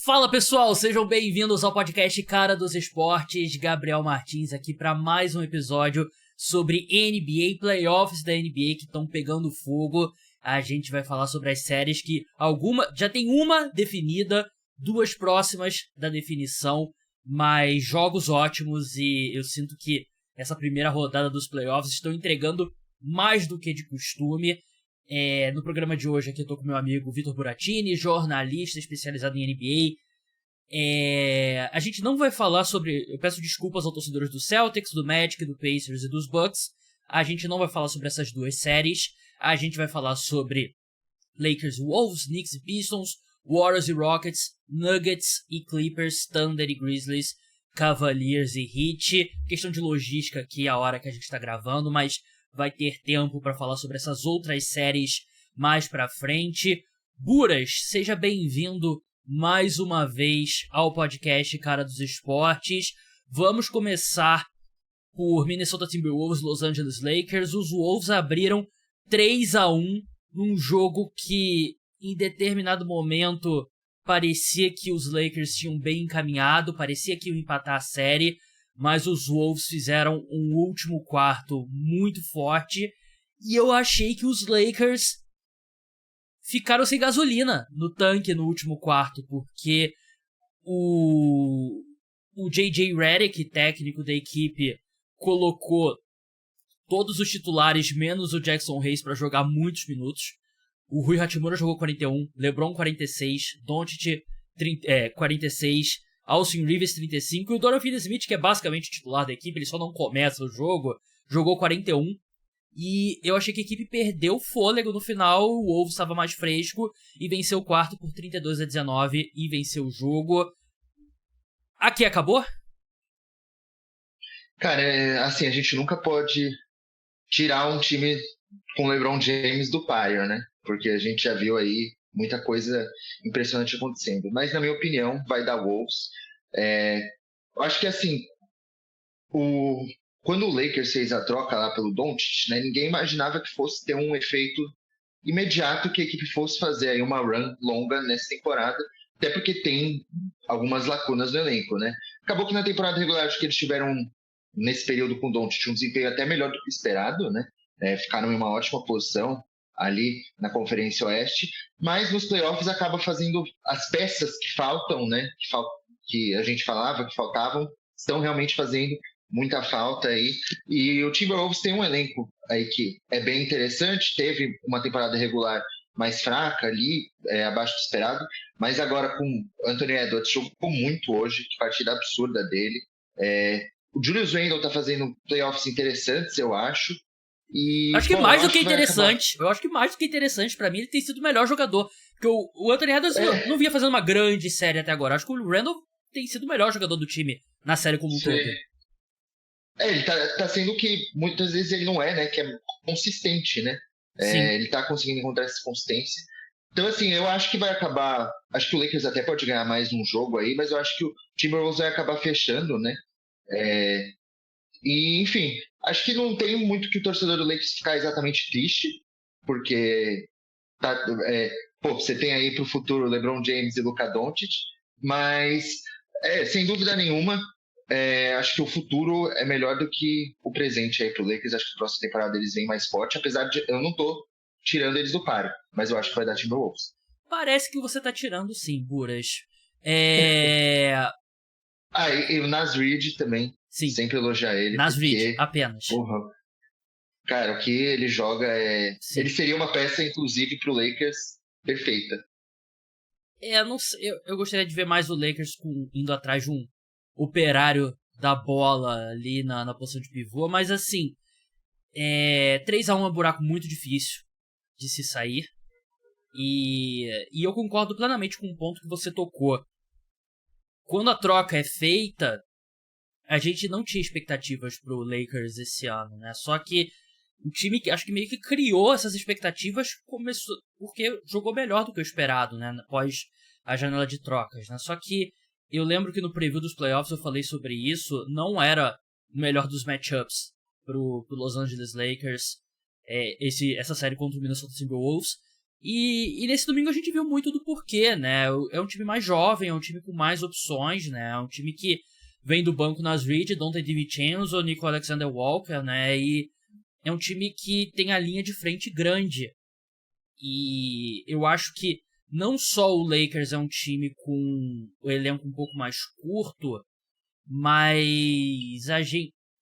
Fala pessoal, sejam bem-vindos ao podcast Cara dos Esportes. Gabriel Martins aqui para mais um episódio sobre NBA, playoffs da NBA que estão pegando fogo. A gente vai falar sobre as séries que já tem uma definida, duas próximas da definição, mas jogos ótimos e eu sinto que essa primeira rodada dos playoffs estão entregando mais do que de costume. No programa de hoje aqui eu tô com meu amigo Vitor Buratini, jornalista especializado em NBA. A gente não vai falar sobre... Eu peço desculpas aos torcedores do Celtics, do Magic, do Pacers e dos Bucks. A gente não vai falar sobre essas duas séries. A gente vai falar sobre Lakers e Wolves, Knicks e Pistons, Warriors e Rockets, Nuggets e Clippers, Thunder e Grizzlies, Cavaliers e Heat. Questão de logística aqui a hora que a gente tá gravando, mas vai ter tempo para falar sobre essas outras séries mais pra frente. Buras, seja bem-vindo mais uma vez ao podcast Cara dos Esportes. Vamos começar por Minnesota Timberwolves, Los Angeles Lakers. Os Wolves abriram 3-1 num jogo que em determinado momento parecia que os Lakers tinham bem encaminhado, parecia que iam empatar a série, mas os Wolves fizeram um último quarto muito forte e eu achei que os Lakers ficaram sem gasolina no tanque no último quarto, porque o J.J. Redick, técnico da equipe, colocou todos os titulares menos o Jackson Hayes para jogar muitos minutos. O Rui Hachimura jogou 41, LeBron 46, Doncic 46, Austin Rivers 35 e o Dorian Finney-Smith, que é basicamente titular da equipe, ele só não começa o jogo, jogou 41. E eu achei que a equipe perdeu fôlego no final, o Wolves estava mais fresco e venceu o quarto por 32-19 e venceu o jogo. Aqui acabou? Cara, assim, a gente nunca pode tirar um time com LeBron James do páreo, né? Porque a gente já viu aí muita coisa impressionante acontecendo. Mas, na minha opinião, vai dar Wolves. Eu acho que, assim, quando o Lakers fez a troca lá pelo Doncic, né, ninguém imaginava que fosse ter um efeito imediato que a equipe fosse fazer aí uma run longa nessa temporada, até porque tem algumas lacunas no elenco, né? Acabou que na temporada regular acho que eles tiveram, nesse período com o Doncic, um desempenho até melhor do que esperado, né? Ficaram em uma ótima posição ali na Conferência Oeste, mas nos playoffs acaba fazendo as peças que faltam, né? Que a gente falava que faltavam, estão realmente fazendo muita falta aí. E o Timberwolves tem um elenco aí que é bem interessante, teve uma temporada regular mais fraca ali, abaixo do esperado, mas agora com Anthony Edwards jogou muito hoje, que partida absurda dele. O Julius Randle tá fazendo playoffs interessantes, eu acho. E, acho que bom, mais do que interessante. Eu acho que mais do que interessante, pra mim, ele tem sido o melhor jogador. Porque o Anthony Edwards não vinha fazendo uma grande série até agora. Acho que o Randle tem sido o melhor jogador do time na série como um todo. Ele tá sendo o que muitas vezes ele não é, né? Que é consistente, né? Ele tá conseguindo encontrar essa consistência. Então, assim, eu acho que vai acabar... Acho que o Lakers até pode ganhar mais um jogo aí, mas eu acho que o Timberwolves vai acabar fechando, né? E, enfim, acho que não tem muito que o torcedor do Lakers ficar exatamente triste, porque você tem aí pro futuro LeBron James e Luka Doncic, mas, sem dúvida nenhuma, acho que o futuro é melhor do que o presente aí pro Lakers. Acho que a próxima temporada eles vêm mais forte, apesar de eu não tô tirando eles do páreo, mas eu acho que vai dar Timberwolves. Parece que você tá tirando sim, Buras. E o Naz Reid também, sim. sempre elogiar ele. Naz Reid, apenas. Porra, cara, o que ele joga ele seria uma peça, inclusive, pro Lakers perfeita. Não sei, eu gostaria de ver mais o Lakers indo atrás de um operário da bola ali na posição de pivô, mas assim, 3-1 é um buraco muito difícil de se sair. E eu concordo plenamente com o ponto que você tocou. Quando a troca é feita, a gente não tinha expectativas pro Lakers esse ano, né? Só que o time, acho que meio que criou essas expectativas porque jogou melhor do que o esperado, né? Após a janela de trocas, né? Só que eu lembro que no preview dos playoffs eu falei sobre isso, não era o melhor dos matchups pro Los Angeles Lakers, essa série contra o Minnesota Timberwolves. E nesse domingo a gente viu muito do porquê, né? É um time mais jovem, é um time com mais opções, né? É um time que vem do banco nas Reed, Donte DiVincenzo, Nico Alexander-Walker, né? E é um time que tem a linha de frente grande. E eu acho que não só o Lakers é um time com o elenco um pouco mais curto, mas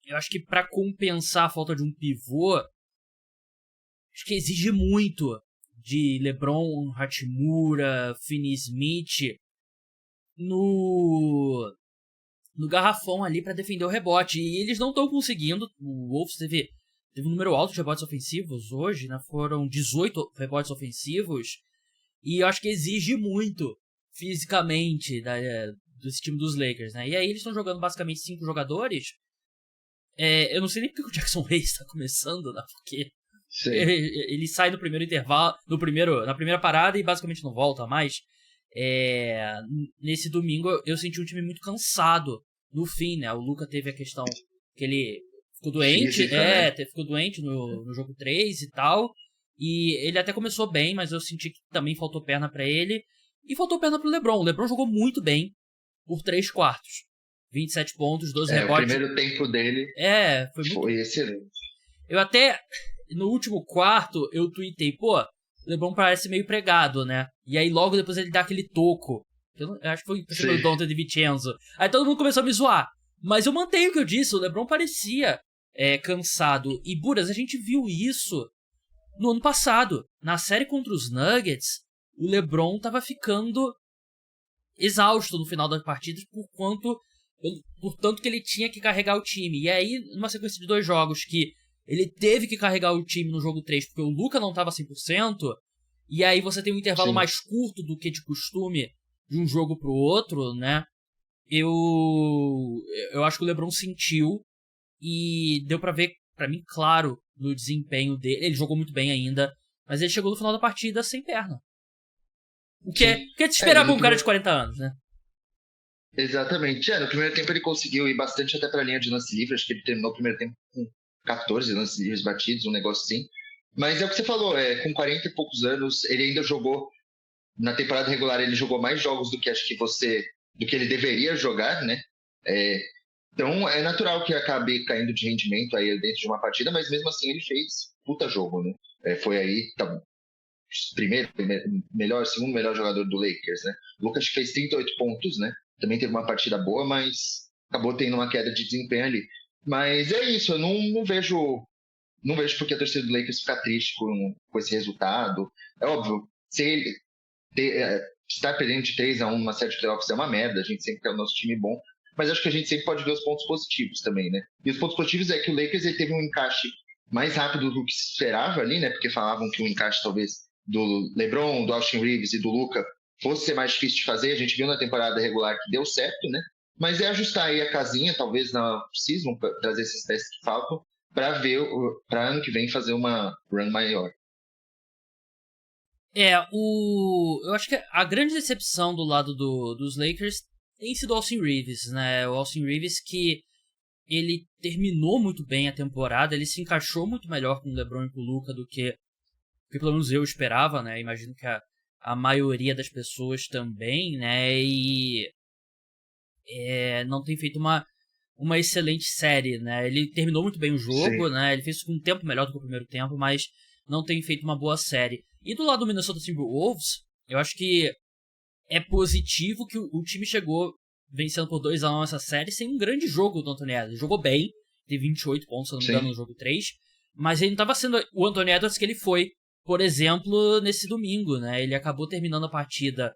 eu acho que para compensar a falta de um pivô, acho que exige muito de LeBron, Hachimura, Finney-Smith no garrafão ali para defender o rebote. E eles não estão conseguindo. O Wolves teve um número alto de rebotes ofensivos hoje, né? Foram 18 rebotes ofensivos. E eu acho que exige muito fisicamente desse time dos Lakers, né? E aí eles estão jogando basicamente 5 jogadores. Eu não sei nem porque o Jackson Hayes está começando, né? Porque ele sai no primeiro intervalo, na primeira parada e basicamente não volta mais. Nesse domingo eu senti um time muito cansado no fim, né? O Luka teve a questão que ele ficou doente, ficou doente no jogo 3 e tal. E ele até começou bem, mas eu senti que também faltou perna pra ele. E faltou perna pro LeBron. O LeBron jogou muito bem por 3 quartos. 27 pontos, 12 rebotes. O primeiro tempo dele foi excelente. Eu até, no último quarto, eu tuitei, pô, o LeBron parece meio pregado, né? E aí logo depois ele dá aquele toco. Eu acho que foi o Donte DiVincenzo. Aí todo mundo começou a me zoar. Mas eu mantenho o que eu disse, o LeBron parecia cansado. E, Buras, a gente viu isso no ano passado. Na série contra os Nuggets, o LeBron tava ficando exausto no final das partidas por tanto que ele tinha que carregar o time. E aí, numa sequência de 2 jogos que ele teve que carregar o time no jogo 3 porque o Luka não tava 100%, e aí você tem um intervalo mais curto do que de costume de um jogo pro outro, né? Eu acho que o LeBron sentiu e deu pra ver, pra mim, claro, no desempenho dele. Ele jogou muito bem ainda, mas ele chegou no final da partida sem perna. O que é de esperar pra um cara de 40 anos, né? Exatamente. No primeiro tempo ele conseguiu ir bastante até pra linha de lance livre. Acho que ele terminou o primeiro tempo com 14 lances livres batidos, um negócio assim. Mas é o que você falou, com 40 e poucos anos, ele ainda jogou, na temporada regular ele jogou mais jogos do que do que ele deveria jogar, né? Então é natural que acabe caindo de rendimento aí dentro de uma partida, mas mesmo assim ele fez puta jogo, né? Foi aí, segundo melhor jogador do Lakers, né? O Lucas fez 38 pontos, né? Também teve uma partida boa, mas acabou tendo uma queda de desempenho ali. Mas é isso, eu não vejo porque a torcida do Lakers ficar triste com esse resultado. É óbvio, se ele estar perdendo de 3-1 numa série de playoffs é uma merda, a gente sempre quer o nosso time bom, mas acho que a gente sempre pode ver os pontos positivos também, né? E os pontos positivos é que o Lakers ele teve um encaixe mais rápido do que se esperava ali, né? Porque falavam que o encaixe talvez do LeBron, do Austin Reeves e do Luka fosse ser mais difícil de fazer. A gente viu na temporada regular que deu certo, né? Mas é ajustar aí a casinha, talvez na season, trazer esses testes que faltam, para ano que vem fazer uma run maior. Eu acho que a grande decepção do lado dos Lakers tem sido o Austin Reeves, né? O Austin Reeves que ele terminou muito bem a temporada, ele se encaixou muito melhor com o LeBron e com o Luka do que pelo menos eu esperava, né? Imagino que a maioria das pessoas também, né? E não tem feito uma excelente série, né? Ele terminou muito bem o jogo, né? Ele fez isso com um tempo melhor do que o primeiro tempo, mas não tem feito uma boa série. E do lado do Minnesota Timberwolves, eu acho que é positivo que o time chegou vencendo por 2-1 essa série sem um grande jogo do Anthony Edwards. Ele jogou bem, teve 28 pontos, se não me engano, no jogo 3, mas ele não estava sendo o Anthony Edwards que ele foi, por exemplo, nesse domingo, né? Ele acabou terminando a partida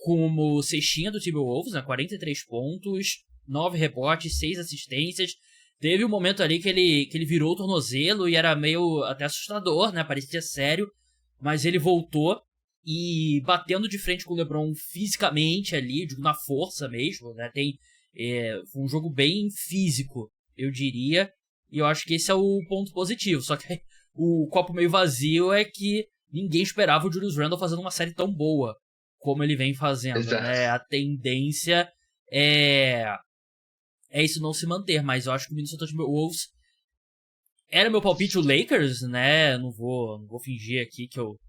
como cestinha do Timberwolves, né? 43 pontos, 9 rebotes, 6 assistências. Teve um momento ali que ele virou o tornozelo e era meio até assustador, né? Parecia sério, mas ele voltou e batendo de frente com o LeBron fisicamente ali, na força mesmo, né? Foi um jogo bem físico, eu diria, e eu acho que esse é o ponto positivo. Só que o copo meio vazio é que ninguém esperava o Julius Randle fazendo uma série tão boa como ele vem fazendo, né? A tendência é isso não se manter, mas eu acho que o Minnesota Timberwolves era meu palpite o Lakers, né? Não vou fingir aqui que eu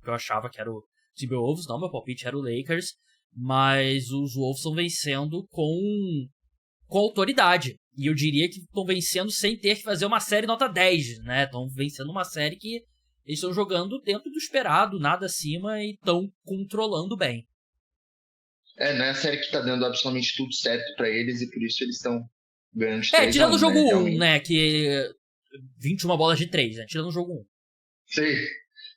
eu achava que era o Timberwolves, não, meu palpite era o Lakers, mas os Wolves estão vencendo com autoridade. E eu diria que estão vencendo sem ter que fazer uma série nota 10, né? Estão vencendo uma série que eles estão jogando dentro do esperado, nada acima, e estão controlando bem. Não é a série que tá dando absolutamente tudo certo pra eles, e por isso eles estão ganhando de 3 tirando o jogo 1, né? né? Que 21 bolas de 3, né? Tirando o jogo 1. Sim.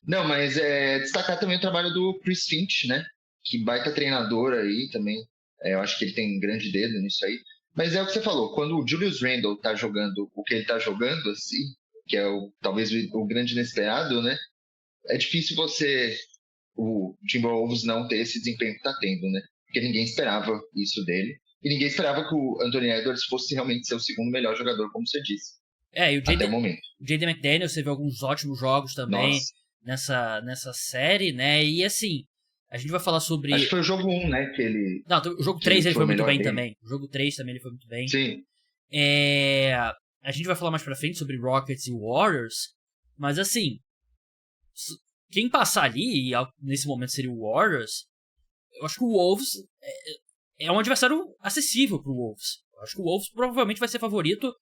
Não, mas destacar também o trabalho do Chris Finch, né? Que baita treinador aí também. Eu acho que ele tem um grande dedo nisso aí. Mas é o que você falou, quando o Julius Randle tá jogando o que ele tá jogando, assim, que é talvez o grande inesperado, né? É difícil o Timberwolves não ter esse desempenho que tá tendo, né? Porque ninguém esperava isso dele. E ninguém esperava que o Anthony Edwards fosse realmente ser o segundo melhor jogador, como você disse. E até o momento. O J.D. McDaniels teve alguns ótimos jogos também nessa série, né? E assim, a gente vai falar sobre... Acho que foi o jogo 1, né? Que ele... Não, o jogo 3 ele foi muito bem também. O jogo 3 também ele foi muito bem. Sim. A gente vai falar mais pra frente sobre Rockets e Warriors, mas assim, quem passar ali, e nesse momento seria o Warriors, eu acho que o Wolves é um adversário acessível pro Wolves. Eu acho que o Wolves provavelmente vai ser favorito,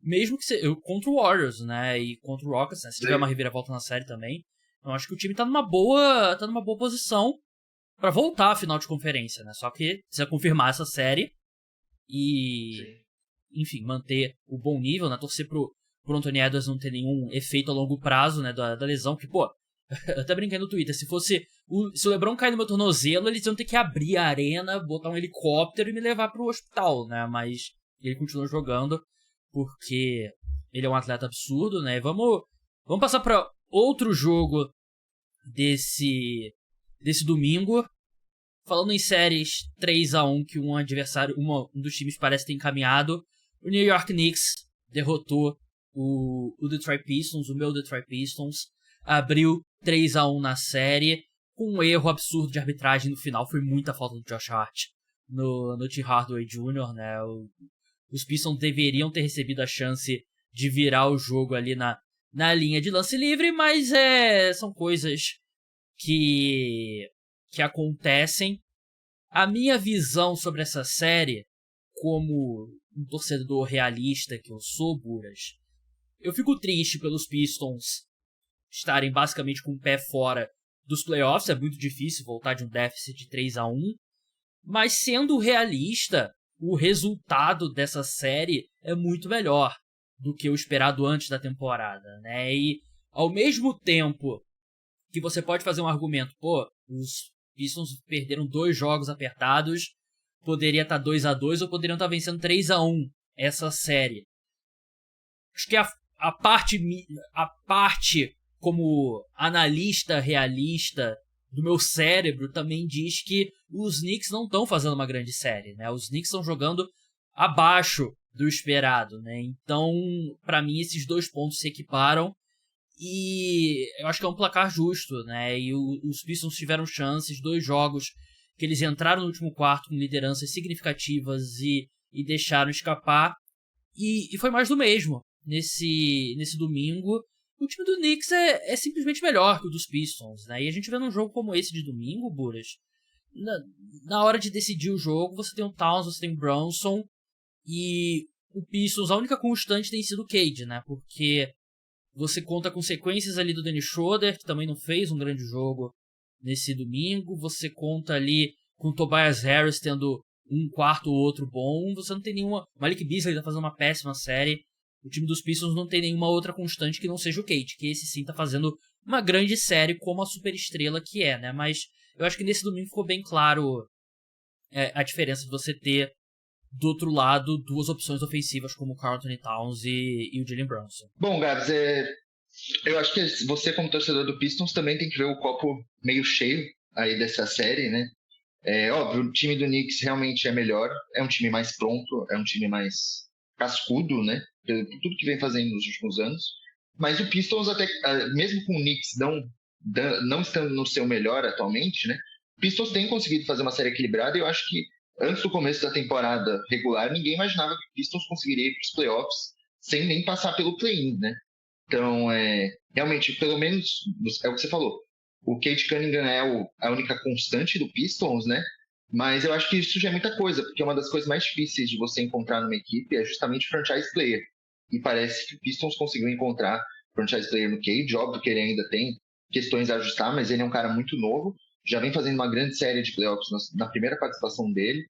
mesmo que contra o Warriors, né, e contra o Rockets, né, se tiver uma reviravolta na série também. Eu acho que o time tá numa boa posição pra voltar à final de conferência, né, só que precisa confirmar essa série e... Sim. Enfim, manter o bom nível, né? Torcer pro Anthony Edwards não ter nenhum efeito a longo prazo, né? Da lesão, que, pô, eu até brinquei no Twitter, se o LeBron cair no meu tornozelo, eles iam ter que abrir a arena, botar um helicóptero e me levar pro hospital, né? Mas ele continua jogando, porque ele é um atleta absurdo, né? Vamos passar pra outro jogo desse domingo. Falando em séries 3-1 que um adversário, um dos times parece ter encaminhado, o New York Knicks derrotou o Detroit Pistons, o meu Detroit Pistons, abriu 3-1 na série, com um erro absurdo de arbitragem no final, foi muita falta do Josh Hart no Tim Hardaway Jr., né? Os Pistons deveriam ter recebido a chance de virar o jogo ali na linha de lance livre, mas são coisas que acontecem. A minha visão sobre essa série, como um torcedor realista que eu sou, Buras, eu fico triste pelos Pistons estarem basicamente com o pé fora dos playoffs. É muito difícil voltar de um déficit de 3-1, mas sendo realista, o resultado dessa série é muito melhor do que o esperado antes da temporada, né? E ao mesmo tempo que você pode fazer um argumento, pô, os Pistons perderam 2 jogos apertados, poderia estar 2-2 ou poderiam estar vencendo 3-1 essa série. Acho que a parte como analista realista do meu cérebro também diz que os Knicks não estão fazendo uma grande série, né? Os Knicks estão jogando abaixo do esperado, né? Então, para mim, esses 2 pontos se equiparam e eu acho que é um placar justo, né? E os Pistons tiveram chances, 2 jogos que eles entraram no último quarto com lideranças significativas e deixaram escapar. E foi mais do mesmo nesse domingo. O time do Knicks é simplesmente melhor que o dos Pistons, né? E a gente vê num jogo como esse de domingo, Buras, na hora de decidir o jogo, você tem o Towns, você tem o Brunson, e o Pistons, a única constante tem sido o Cade, né? Porque você conta com sequências ali do Dennis Schroeder, que também não fez um grande jogo nesse domingo. Você conta ali com o Tobias Harris tendo um quarto ou outro bom. Você não tem nenhuma... Malik Beasley tá fazendo uma péssima série. O time dos Pistons não tem nenhuma outra constante que não seja o Cade, que esse sim tá fazendo uma grande série como a superestrela que é, né? Mas eu acho que nesse domingo ficou bem claro a diferença de você ter do outro lado 2 opções ofensivas como o Karl Anthony Towns e o Jalen Brunson. Bom, Gabs, eu acho que você como torcedor do Pistons também tem que ver o copo meio cheio aí dessa série, né? Óbvio, o time do Knicks realmente é melhor, é um time mais pronto, é um time mais cascudo, né? Por tudo que vem fazendo nos últimos anos. Mas o Pistons, até mesmo com o Knicks não estando no seu melhor atualmente, né? O Pistons tem conseguido fazer uma série equilibrada e eu acho que antes do começo da temporada regular, ninguém imaginava que o Pistons conseguiria ir para os playoffs sem nem passar pelo play-in, né? Então, realmente, pelo menos, é o que você falou, O Cade Cunningham é a única constante do Pistons, né? Mas eu acho que isso já é muita coisa, porque uma das coisas mais difíceis de você encontrar numa equipe é justamente franchise player. E parece que o Pistons conseguiu encontrar franchise player no Cade. Óbvio que ele ainda tem questões a ajustar, mas ele é um cara muito novo. Já vem fazendo uma grande série de playoffs na primeira participação dele.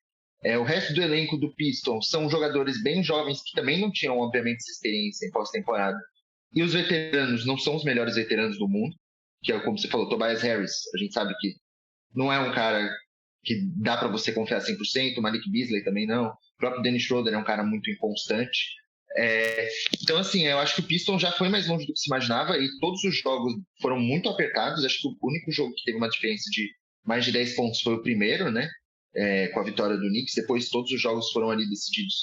O resto do elenco do Pistons são jogadores bem jovens que também não tinham, obviamente, essa experiência em pós-temporada. E os veteranos não são os melhores veteranos do mundo, que é como você falou, Tobias Harris. A gente sabe que não é um cara que dá para você confiar 100%, o Malik Beasley também não. O próprio Dennis Schroeder é um cara muito inconstante. Então, assim, eu acho que o Pistons já foi mais longe do que se imaginava e todos os jogos foram muito apertados. Acho que o único jogo que teve uma diferença de mais de 10 pontos foi o primeiro, né? Com a vitória do Knicks. Depois todos os jogos foram ali decididos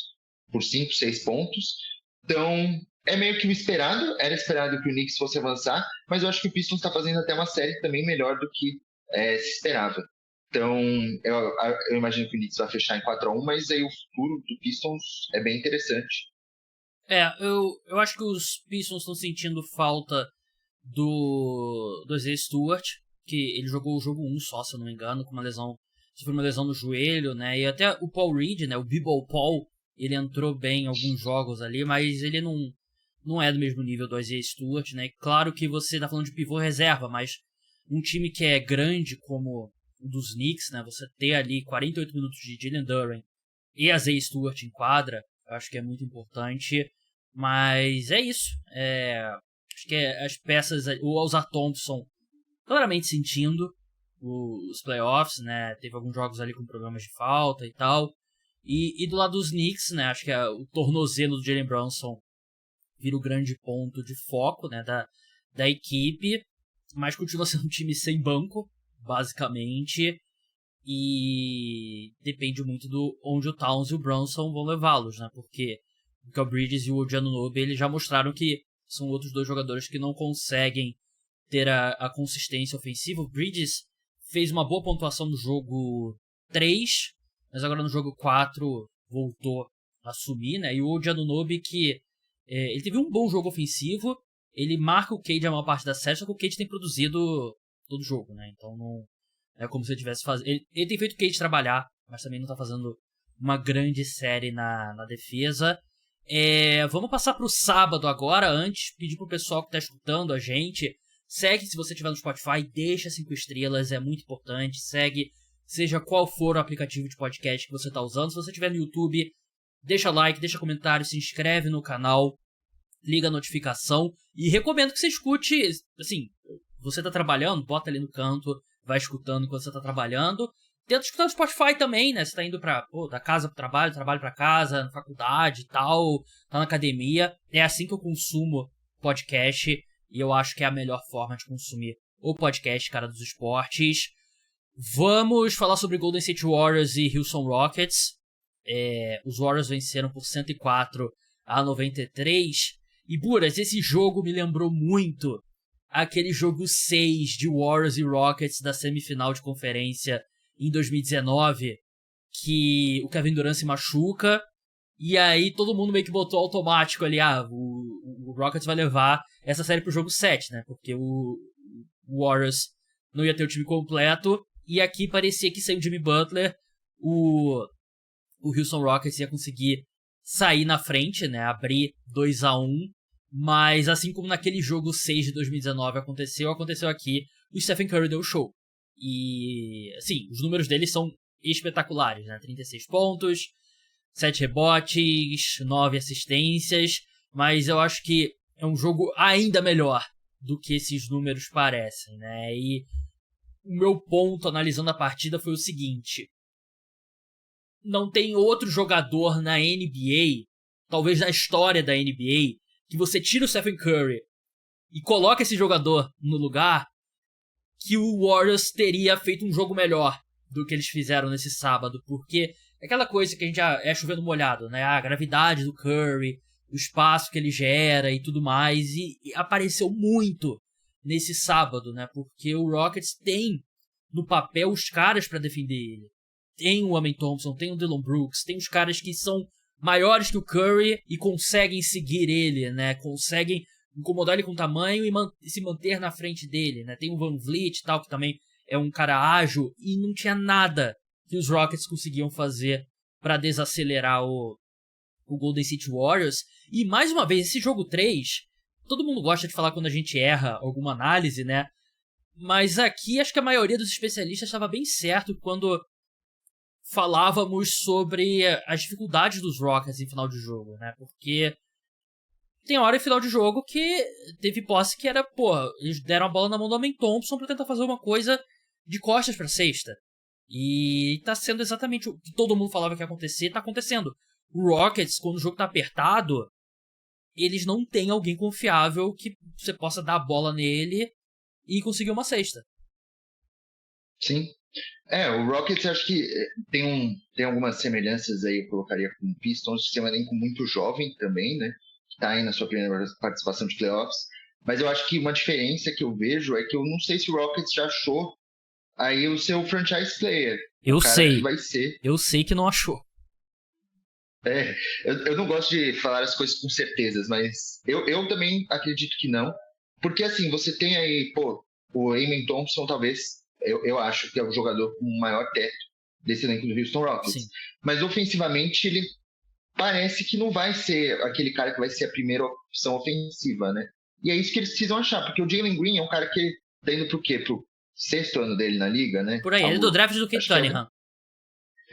por 5, 6 pontos. Então, é meio que o esperado. Era esperado que o Knicks fosse avançar, mas eu acho que o Pistons está fazendo até uma série também melhor do que se esperava. Então, eu imagino que o Knicks vai fechar em 4-1, mas aí o futuro do Pistons é bem interessante. Eu acho que os Pistons estão sentindo falta do Isaiah Stewart, que ele jogou o jogo 1 só, se eu não me engano, com uma lesão, sofreu uma lesão no joelho, né? E até o Paul Reed, né? O B-Ball Paul, ele entrou bem em alguns jogos ali, mas ele não é do mesmo nível do Isaiah Stewart, né? Claro que você tá falando de pivô reserva, mas um time que é grande como o dos Knicks, né? Você ter ali 48 minutos de Jalen Duren e Isaiah Stewart em quadra, eu acho que é muito importante. Mas é isso. Acho que as peças, o Ausar Thompson claramente sentindo os playoffs, né? Teve alguns jogos ali com problemas de falta e tal. E do lado dos Knicks, né? Acho que o tornozelo do Jalen Brunson vira o grande ponto de foco, né? Da equipe. Mas continua sendo um time sem banco, basicamente. E depende muito do onde o Towns e o Brunson vão levá-los, né? Porque o Bridges e o Anunoby, eles já mostraram que são outros dois jogadores que não conseguem ter a consistência ofensiva. O Bridges fez uma boa pontuação no jogo 3, mas agora no jogo 4 voltou a assumir, né? E o Anunoby, que ele teve um bom jogo ofensivo, ele marca o Cade a maior parte da série, só que o Cade tem produzido todo o jogo, né? Então não é como se ele tivesse fazendo... Ele tem feito o Cade trabalhar, mas também não tá fazendo uma grande série na defesa. Vamos passar pro sábado agora. Antes, pedir pro pessoal que tá escutando a gente, segue se você estiver no Spotify, deixa 5 estrelas, é muito importante. Segue, seja qual for o aplicativo de podcast que você tá usando. Se você estiver no YouTube, deixa like, deixa comentário, se inscreve no canal, liga a notificação e recomendo que você escute, assim, você tá trabalhando, bota ali no canto, vai escutando enquanto você tá trabalhando. Tenta escutar no Spotify também, né? Você tá indo da casa pro trabalho pra casa, na faculdade e tal, tá na academia. É assim que eu consumo podcast e eu acho que é a melhor forma de consumir o podcast Cara dos Esportes. Vamos falar sobre Golden State Warriors e Houston Rockets. Os Warriors venceram por 104-93. E, Buras, esse jogo me lembrou muito aquele jogo 6 de Warriors e Rockets da semifinal de conferência em 2019, que o Kevin Durant se machuca, e aí todo mundo meio que botou automático ali, o Rockets vai levar essa série pro jogo 7, né? Porque o Warriors não ia ter o time completo, e aqui parecia que sem o Jimmy Butler, o Houston Rockets ia conseguir sair na frente, né? Abrir 2-1, mas assim como naquele jogo 6 de 2019 aconteceu aqui, o Stephen Curry deu show. E, assim, os números dele são espetaculares, né? 36 pontos, 7 rebotes, 9 assistências, mas eu acho que é um jogo ainda melhor do que esses números parecem, né? E o meu ponto analisando a partida foi o seguinte: não tem outro jogador na NBA, talvez na história da NBA, que você tira o Stephen Curry e coloca esse jogador no lugar, que o Warriors teria feito um jogo melhor do que eles fizeram nesse sábado, porque é aquela coisa que a gente já é chovendo molhado, né? A gravidade do Curry, o espaço que ele gera e tudo mais, e apareceu muito nesse sábado, né? Porque o Rockets tem no papel os caras pra defender ele. Tem o Amen Thompson, tem o Dillon Brooks, tem os caras que são maiores que o Curry e conseguem seguir ele, né? Conseguem incomodar ele com o tamanho e se manter na frente dele, né? Tem o Van Vliet e tal, que também é um cara ágil, e não tinha nada que os Rockets conseguiam fazer para desacelerar o Golden State Warriors. E mais uma vez, esse jogo 3, todo mundo gosta de falar quando a gente erra alguma análise, né? Mas aqui acho que a maioria dos especialistas estava bem certo quando falávamos sobre as dificuldades dos Rockets em final de jogo, né? Porque tem hora em final de jogo que teve posse que era, eles deram a bola na mão do Amen Thompson pra tentar fazer uma coisa de costas pra cesta. E tá sendo exatamente o que todo mundo falava que ia acontecer, tá acontecendo. O Rockets, quando o jogo tá apertado, eles não têm alguém confiável que você possa dar a bola nele e conseguir uma cesta. Sim. O Rockets acho que tem algumas semelhanças aí, eu colocaria com o Pistons, tem um elenco muito jovem também, né? Que tá aí na sua primeira participação de playoffs. Mas eu acho que uma diferença que eu vejo é que eu não sei se o Rockets já achou aí o seu franchise player. Eu o cara sei. Que vai ser. Eu sei que não achou. Eu não gosto de falar as coisas com certezas, mas eu também acredito que não. Porque assim, você tem aí, o Amen Thompson talvez, eu acho que é o jogador com o maior teto desse elenco do Houston Rockets. Sim. Mas ofensivamente ele parece que não vai ser aquele cara que vai ser a primeira opção ofensiva, né? E é isso que eles precisam achar, porque o Jalen Green é um cara que tá indo pro quê? Pro 6º ano dele na liga, né? Por aí, ele é do draft do Kate Cunningham.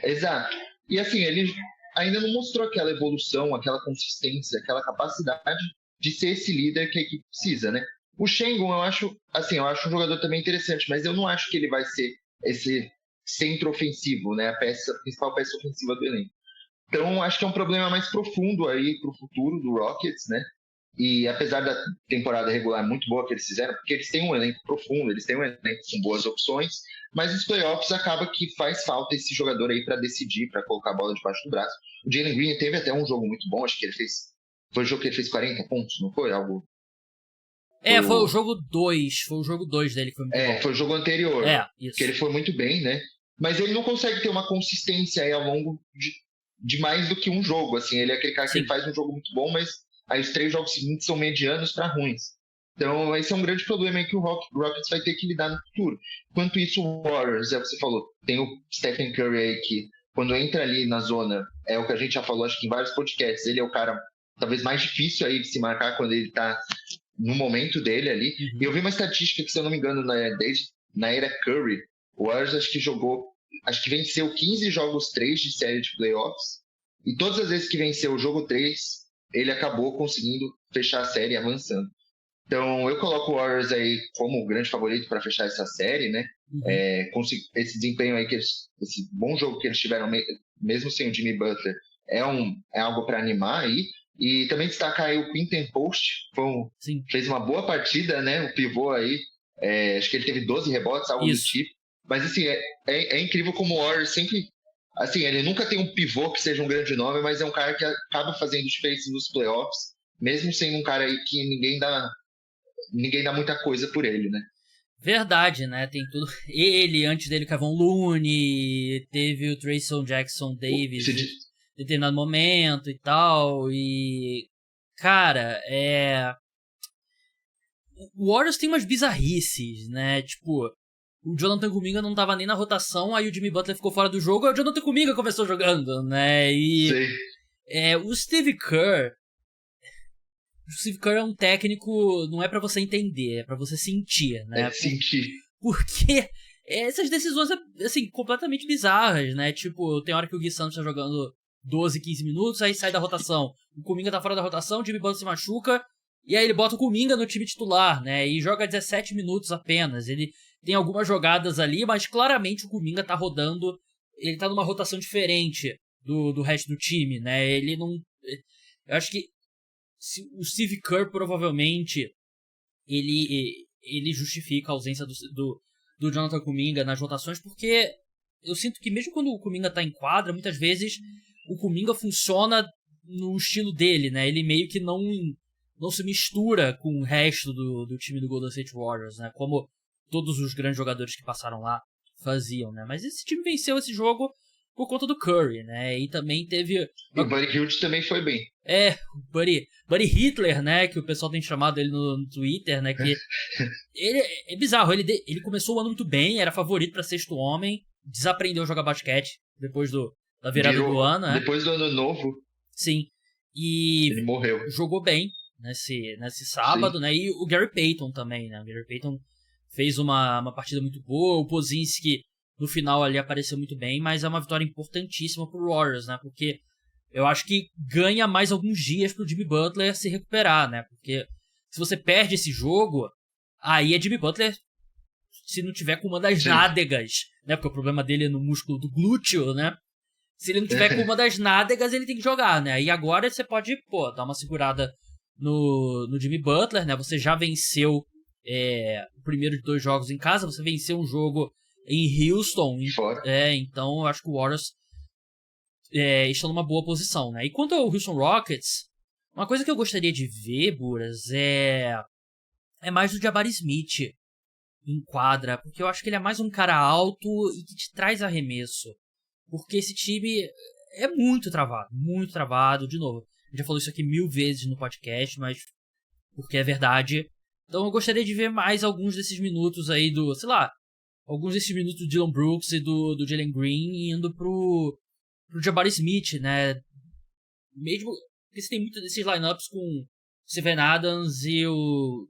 Exato. E assim, ele ainda não mostrou aquela evolução, aquela consistência, aquela capacidade de ser esse líder que a equipe precisa, né? O Sengun, eu acho um jogador também interessante, mas eu não acho que ele vai ser esse centro ofensivo, né? A principal peça ofensiva do elenco. Então, acho que é um problema mais profundo aí pro futuro do Rockets, né? E apesar da temporada regular muito boa que eles fizeram, porque eles têm um elenco profundo, eles têm um elenco com boas opções, mas nos playoffs acaba que faz falta esse jogador aí para decidir, para colocar a bola debaixo do braço. O Jalen Green teve até um jogo muito bom, acho que ele fez. Foi o jogo que ele fez 40 pontos, não foi? Foi o jogo 2. Foi o jogo 2 dele que foi muito bom. Foi o jogo anterior. Isso. Que ele foi muito bem, né? Mas ele não consegue ter uma consistência aí ao longo de mais do que um jogo. Assim, ele é aquele cara que ele faz um jogo muito bom, mas aí os 3 jogos seguintes são medianos para ruins. Então, esse é um grande problema aí que o Rockets vai ter que lidar no futuro. Enquanto isso, o Warriors, você falou, tem o Stephen Curry aí que, quando entra ali na zona, é o que a gente já falou, acho que em vários podcasts, ele é o cara talvez mais difícil aí de se marcar quando ele tá no momento dele ali. Uhum. E eu vi uma estatística que, se eu não me engano, desde na era Curry, o Warriors acho que venceu 15 jogos 3 de série de playoffs, e todas as vezes que venceu o jogo 3, ele acabou conseguindo fechar a série avançando. Então, eu coloco o Warriors aí como o grande favorito para fechar essa série, né? Uhum. Esse desempenho aí, esse bom jogo que eles tiveram, mesmo sem o Jimmy Butler, é algo para animar aí. E também destacar aí o Quinten Post, fez uma boa partida, né? O pivô aí, acho que ele teve 12 rebotes, algo do tipo. Mas assim, é incrível como o Warriors sempre... Assim, ele nunca tem um pivô que seja um grande nome, mas é um cara que acaba fazendo diferença nos playoffs, mesmo sendo um cara aí que ninguém dá muita coisa por ele, né? Verdade, né? Tem tudo. Ele, antes dele, Kevon Looney, teve o Trayson Jackson Davis em determinado momento e tal. E. Cara, o Warriors tem umas bizarrices, né? Tipo, o Jonathan Kuminga não tava nem na rotação, aí o Jimmy Butler ficou fora do jogo, aí o Jonathan Kuminga começou jogando, né? E. O Steve Kerr. O Steve Kerr é um técnico, não é pra você entender, é pra você sentir, né? Sentir. Porque essas decisões, assim, completamente bizarras, né? Tipo, tem hora que o Gui Santos tá jogando 12, 15 minutos, aí sai da rotação. O Kuminga tá fora da rotação, o Jimmy Butler se machuca, e aí ele bota o Kuminga no time titular, né? E joga 17 minutos apenas. Ele tem algumas jogadas ali, mas claramente o Kuminga tá rodando, ele tá numa rotação diferente do resto do time, né? Ele não... Eu acho que o Steve Kerr provavelmente ele justifica a ausência do Jonathan Kuminga nas rotações, porque eu sinto que mesmo quando o Kuminga tá em quadra, muitas vezes o Kuminga funciona no estilo dele, né? Ele meio que não se mistura com o resto do time do Golden State Warriors, né? Como todos os grandes jogadores que passaram lá faziam, né? Mas esse time venceu esse jogo por conta do Curry, né? E também teve... E o Buddy Hield também foi bem. O Buddy Hitler, né? Que o pessoal tem chamado ele no Twitter, né? Que ele é bizarro, ele começou o ano muito bem, era favorito pra sexto homem, desaprendeu a jogar basquete depois da virada do ano, né? Depois do ano novo. Sim. E ele morreu. Jogou bem nesse sábado, né? E o Gary Payton também, né? O Gary Payton fez uma partida muito boa, o Pozinski no final ali apareceu muito bem, mas é uma vitória importantíssima pro Warriors, né? Porque eu acho que ganha mais alguns dias pro Jimmy Butler se recuperar, né? Porque se você perde esse jogo, aí é Jimmy Butler se não tiver com uma das nádegas, né? Porque o problema dele é no músculo do glúteo, né? Se ele não tiver com uma das nádegas, ele tem que jogar, né? E agora você pode, dar uma segurada no Jimmy Butler, né? Você já venceu o primeiro de 2 jogos em casa, você venceu um jogo em Houston. Então eu acho que o Warriors está numa boa posição, né? E quanto ao Houston Rockets, uma coisa que eu gostaria de ver, Buras, é mais do Jabari Smith em quadra, porque eu acho que ele é mais um cara alto e que te traz arremesso. Porque esse time é muito travado, de novo. A gente já falou isso aqui 1000 vezes no podcast, mas porque é verdade. Então eu gostaria de ver mais alguns desses minutos aí alguns desses minutos do Dillon Brooks e do Jalen Green indo pro Jabari Smith, né? Mesmo porque você tem muitos desses lineups com Steven Adams e o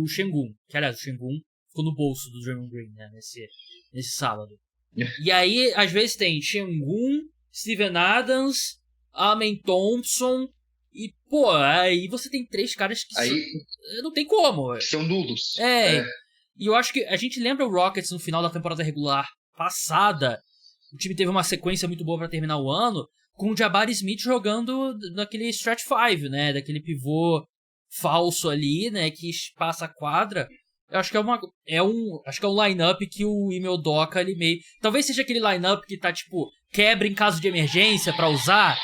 Sengun. Que, aliás, o Sengun ficou no bolso do Draymond Green, né? Nesse sábado. E aí, às vezes tem Sengun, Steven Adams, Amen Thompson e, aí você tem 3 caras que não tem como. São nulos. E eu acho que a gente lembra o Rockets no final da temporada regular passada. O time teve uma sequência muito boa pra terminar o ano, com o Jabari Smith jogando naquele stretch 5, né? Daquele pivô falso ali, né? Que passa a quadra. Eu acho que acho que é um line-up que o Ime Udoka ali meio... Talvez seja aquele line-up que tá, quebra em caso de emergência pra usar.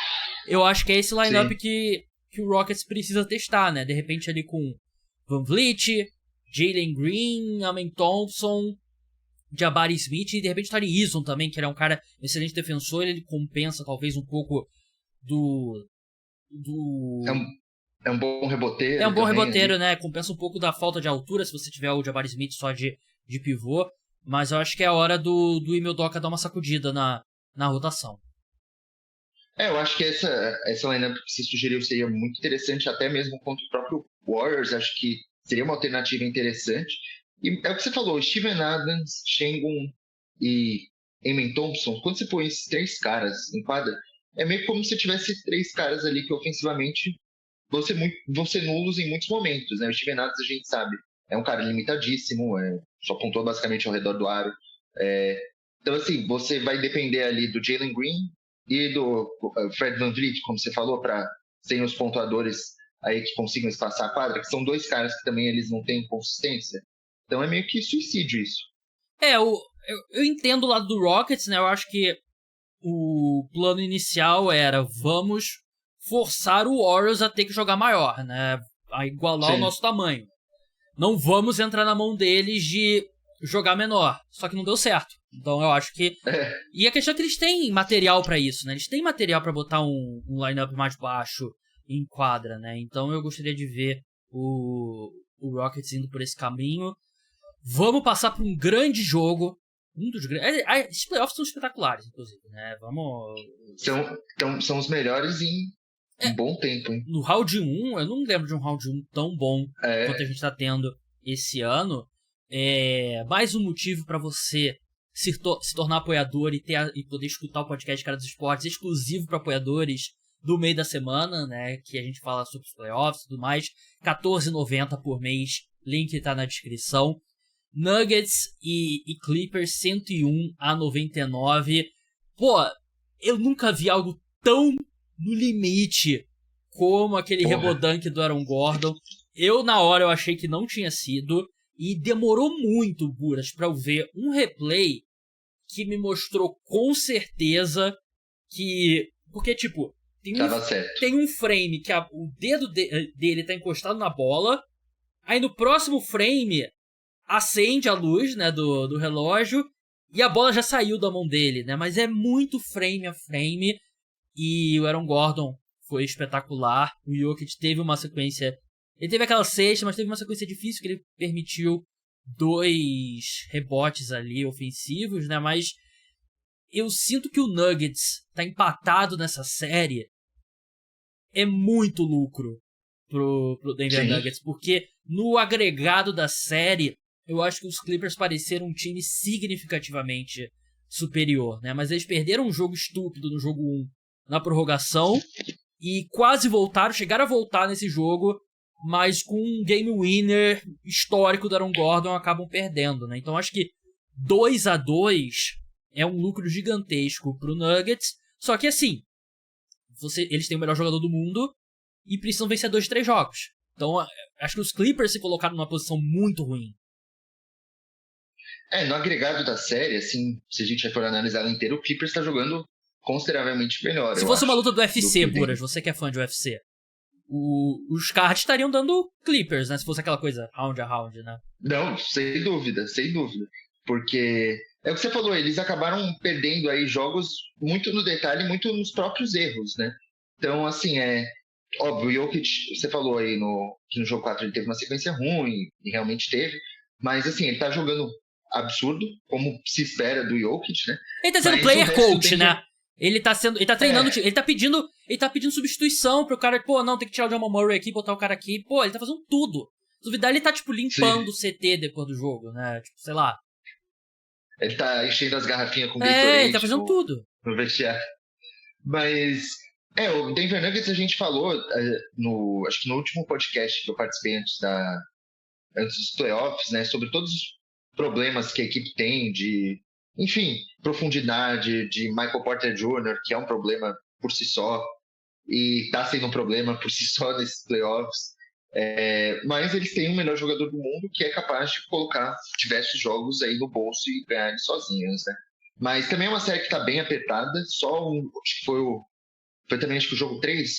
Eu acho que é esse line-up que o Rockets precisa testar, né? De repente ali com Van Vliet, Jalen Green, Amen Thompson, Jabari Smith e de repente Tari Eason também, que ele é um cara excelente defensor, ele compensa talvez um pouco do... É um bom reboteiro. É um bom reboteiro, né? Compensa um pouco da falta de altura se você tiver o Jabari Smith só de pivô. Mas eu acho que é a hora do Ime Udoka dar uma sacudida na rotação. Eu acho que essa lineup que você sugeriu seria muito interessante, até mesmo contra o próprio Warriors. Acho que seria uma alternativa interessante. E é o que você falou, Steven Adams, Sengun e Amen Thompson. Quando você põe esses 3 caras em quadra, é meio como se tivesse 3 caras ali que ofensivamente vão ser nulos em muitos momentos, né? O Steven Adams, a gente sabe, é um cara limitadíssimo, só pontua basicamente ao redor do aro. Então, assim, você vai depender ali do Jalen Green e do Fred VanVleet, como você falou, para serem os pontuadores aí que consigam espaçar a quadra, que são 2 caras que também eles não têm consistência. Então é meio que suicídio isso. Eu entendo o lado do Rockets, né? Eu acho que o plano inicial era vamos forçar o Warriors a ter que jogar maior, né? A igualar o nosso tamanho. Não vamos entrar na mão deles de jogar menor. Só que não deu certo. Então eu acho que... E a questão é que eles têm material pra isso, né? Eles têm material pra botar um lineup mais baixo em quadra, né? Então eu gostaria de ver o Rockets indo por esse caminho. Vamos passar por um grande jogo. Um dos grandes... Esses playoffs são espetaculares, inclusive, né? São os melhores em um bom tempo, hein? No round 1, eu não lembro de um round 1 tão bom quanto a gente tá tendo esse ano. Mais um motivo para você se tornar apoiador e poder escutar o podcast Cara dos Esportes exclusivo para apoiadores do meio da semana, né? Que a gente fala sobre os playoffs e tudo mais. R$14,90 por mês. Link tá na descrição. Nuggets e Clippers 101-99. Eu nunca vi algo tão no limite como aquele rebodanque do Aaron Gordon. Na hora eu achei que não tinha sido e demorou muito, Buras, pra eu ver um replay que me mostrou com certeza que... Porque, tem um frame que o dedo dele tá encostado na bola, aí no próximo frame acende a luz, né, do relógio E a bola já saiu da mão dele, né? Mas é muito frame a frame. E o Aaron Gordon foi espetacular. O Jokic teve uma sequência... Ele teve aquela sexta, mas teve uma sequência difícil que ele permitiu 2 rebotes ali ofensivos, né? Mas eu sinto que o Nuggets tá empatado nessa série. É muito lucro pro Denver Nuggets, porque no agregado da série, eu acho que os Clippers pareceram um time significativamente superior, né? Mas eles perderam um jogo estúpido no jogo 1 na prorrogação e quase voltaram, chegaram a voltar nesse jogo, mas com um game winner histórico do Aaron Gordon acabam perdendo, né? Então acho que 2-2 é um lucro gigantesco pro Nuggets, só que assim, eles têm o melhor jogador do mundo e precisam vencer 2-3 jogos. Então acho que os Clippers se colocaram numa posição muito ruim. No agregado da série, assim, se a gente for analisar ela inteira, o Clippers tá jogando consideravelmente melhor. Se fosse uma luta do UFC, Buras, você que é fã de UFC, os cards estariam dando Clippers, né? Se fosse aquela coisa round a round, né? Não, sem dúvida, sem dúvida. Porque é o que você falou, eles acabaram perdendo aí jogos muito no detalhe, muito nos próprios erros, né? Então, assim, óbvio, o Jokic, você falou aí que no jogo 4 ele teve uma sequência ruim, e realmente teve, mas, assim, ele tá jogando absurdo, como se espera do Jokic, né? Ele tá sendo player coach, né? Ele tá treinando, ele tá pedindo substituição pro cara, pô, não, tem que tirar o Jamal Murray aqui, botar o cara aqui, pô, ele tá fazendo tudo. Se duvidar, ele tá, tipo, limpando o CT depois do jogo, né? Tipo, sei lá. Ele tá enchendo as garrafinhas com Gatorade. Ele tá fazendo tudo. No vestiário. Mas, o Denver Nuggets a gente falou, acho que no último podcast que eu participei antes dos playoffs, né, sobre todos os problemas que a equipe tem de, enfim, profundidade, de Michael Porter Jr., que é um problema por si só, e tá sendo um problema por si só nesses playoffs. Mas eles têm o melhor jogador do mundo que é capaz de colocar diversos jogos aí no bolso e ganhar eles sozinhos, né? Mas também é uma série que tá bem apertada, acho que foi também acho que o jogo 3,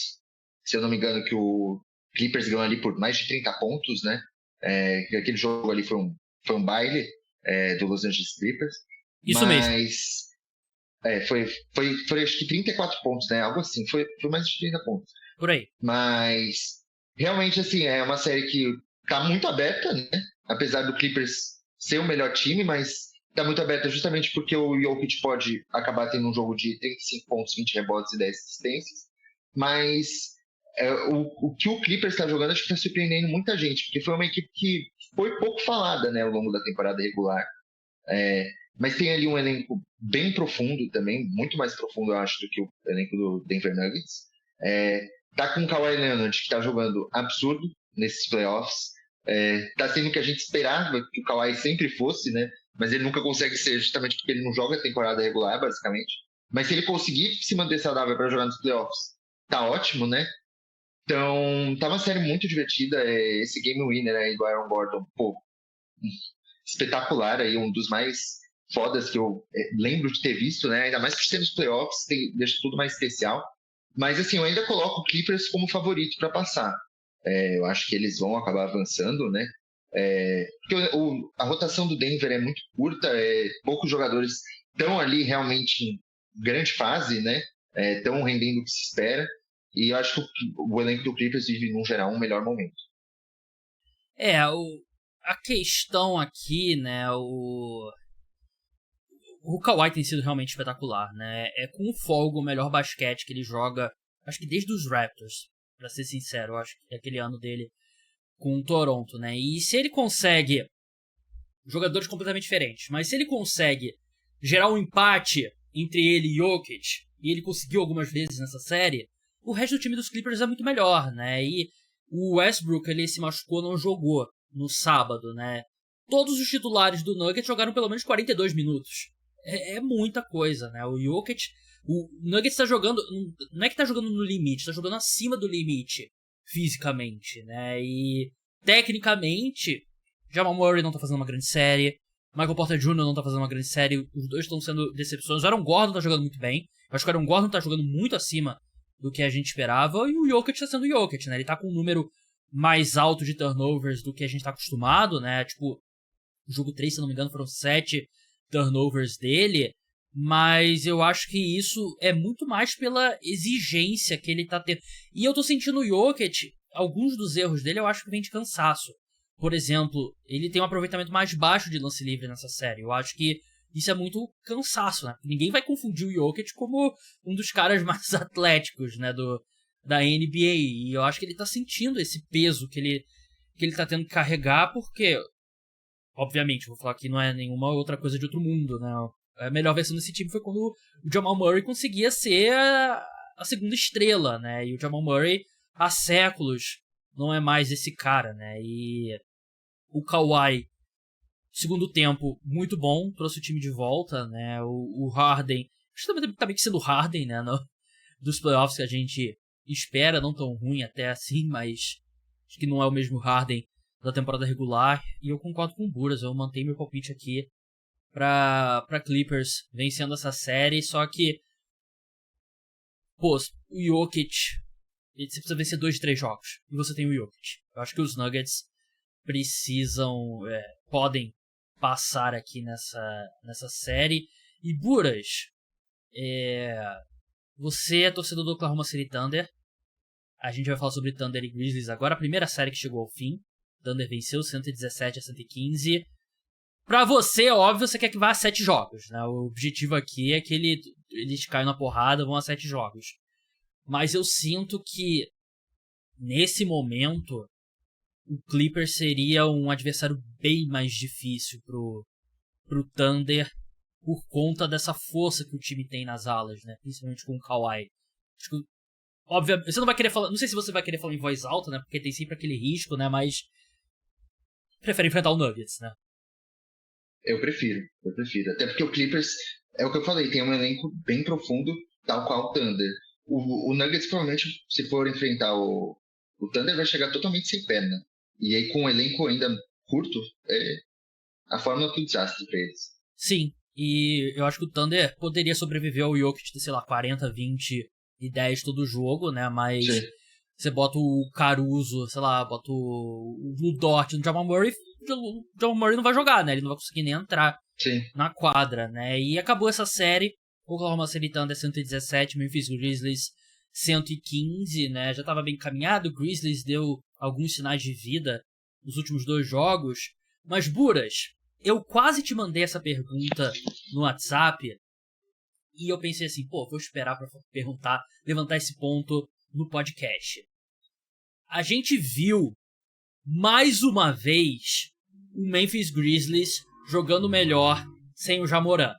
se eu não me engano, que o Clippers ganhou ali por mais de 30 pontos, né? Aquele jogo ali foi um baile do Los Angeles Clippers. Isso mesmo. Foi acho que 34 pontos, né? Algo assim, foi mais de 30 pontos. Por aí. Mas realmente, assim, é uma série que tá muito aberta, né? Apesar do Clippers ser o melhor time, mas tá muito aberta justamente porque o Jokic pode acabar tendo um jogo de 35 pontos, 20 rebotes e 10 assistências. Mas o que o Clippers tá jogando acho que tá surpreendendo muita gente, porque foi uma equipe que foi pouco falada, né, ao longo da temporada regular. Mas tem ali um elenco bem profundo também, muito mais profundo, eu acho, do que o elenco do Denver Nuggets. Tá com o Kawhi Leonard, que tá jogando absurdo nesses playoffs. Tá sendo o que a gente esperava que o Kawhi sempre fosse, né? Mas ele nunca consegue ser, justamente porque ele não joga a temporada regular, basicamente. Mas se ele conseguir se manter saudável para jogar nos playoffs, tá ótimo, né? Então, tá uma série muito divertida. Esse game winner aí do Aaron Gordon, pô, espetacular aí, um dos mais fodas que eu lembro de ter visto, né? Ainda mais por ser nos playoffs, deixa tudo mais especial. Mas, assim, eu ainda coloco o Clippers como favorito para passar. Eu acho que eles vão acabar avançando, né? Porque a rotação do Denver é muito curta, poucos jogadores estão ali realmente em grande fase, né? Estão rendendo o que se espera. E eu acho que o elenco do Clippers vive, no geral, um melhor momento. A questão aqui, né? O Kawhi tem sido realmente espetacular, né? É com folga o melhor basquete que ele joga, acho que desde os Raptors, pra ser sincero. Eu acho que é aquele ano dele com o Toronto, né? E se ele consegue, jogadores completamente diferentes, mas se ele consegue gerar um empate entre ele e Jokic, e ele conseguiu algumas vezes nessa série, o resto do time dos Clippers é muito melhor, né? E o Westbrook, ele se machucou, não jogou no sábado, né? Todos os titulares do Nuggets jogaram pelo menos 42 minutos. É muita coisa, né? O Jokic, o Nuggets tá jogando, não é que tá jogando no limite, tá jogando acima do limite fisicamente, né? E tecnicamente, Jamal Murray não tá fazendo uma grande série, Michael Porter Jr. não tá fazendo uma grande série, os dois estão sendo decepções. O Aaron Gordon tá jogando muito bem, eu acho que o Aaron Gordon tá jogando muito acima do que a gente esperava, e o Jokic tá sendo o Jokic, né? Ele tá com um número mais alto de turnovers do que a gente tá acostumado, né? Tipo, no jogo 3, se não me engano, foram 7 turnovers dele, mas eu acho que isso é muito mais pela exigência que ele tá tendo. E eu tô sentindo o Jokic, alguns dos erros dele eu acho que vem de cansaço. Por exemplo, ele tem um aproveitamento mais baixo de lance livre nessa série. Eu acho que isso é muito cansaço, né? Ninguém vai confundir o Jokic como um dos caras mais atléticos, né, da NBA. E eu acho que ele tá sentindo esse peso que ele tá tendo que carregar, porque, obviamente, vou falar que não é nenhuma outra coisa de outro mundo, né? A melhor versão desse time foi quando o Jamal Murray conseguia ser a segunda estrela, né? E o Jamal Murray, há séculos, não é mais esse cara, né? E o Kawhi, segundo tempo, muito bom, trouxe o time de volta, né? O Harden, acho que tá meio que sendo o Harden, né? Dos playoffs que a gente espera, não tão ruim até assim, mas acho que não é o mesmo Harden da temporada regular. E eu concordo com o Buras, eu mantenho meu palpite aqui pra Clippers vencendo essa série, só que, pô, o Jokic, você precisa vencer 2 de 3 jogos, e você tem o Jokic. Eu acho que os Nuggets podem passar aqui nessa série. E Buras, você é torcedor do Oklahoma City Thunder. A gente vai falar sobre Thunder e Grizzlies agora, a primeira série que chegou ao fim. Thunder venceu 117-115. Pra você, óbvio, você quer que vá a 7 jogos, né? O objetivo aqui é que eles caiam na porrada, vão a 7 jogos. Mas eu sinto que, nesse momento, o Clippers seria um adversário bem mais difícil pro Thunder, por conta dessa força que o time tem nas alas, né? Principalmente com o Kawhi. Acho que, obviamente, você não vai querer falar, não sei se você vai querer falar em voz alta, né? Porque tem sempre aquele risco, né? Mas prefere enfrentar o Nuggets, né? Eu prefiro. Até porque o Clippers, é o que eu falei, tem um elenco bem profundo, tal qual o Thunder. O Nuggets, provavelmente, se for enfrentar o Thunder, vai chegar totalmente sem perna. E aí, com um elenco ainda curto, a fórmula que desastre pra eles. Sim, e eu acho que o Thunder poderia sobreviver ao Jokic de, sei lá, 40, 20 e 10 todo jogo, né? Mas sim, você bota o Caruso, sei lá, bota o Lu Dort no Jamal Murray, o Jamal Murray não vai jogar, né? Ele não vai conseguir nem entrar na quadra, né? E acabou essa série, o Oklahoma City Thunder 117, Memphis Grizzlies 115, né? Já tava bem encaminhado, o Grizzlies deu alguns sinais de vida nos últimos 2 jogos. Mas, Buras, eu quase te mandei essa pergunta no WhatsApp e eu pensei assim, pô, vou esperar pra levantar esse ponto no podcast. A gente viu, mais uma vez, o Memphis Grizzlies jogando melhor sem o Ja Morant.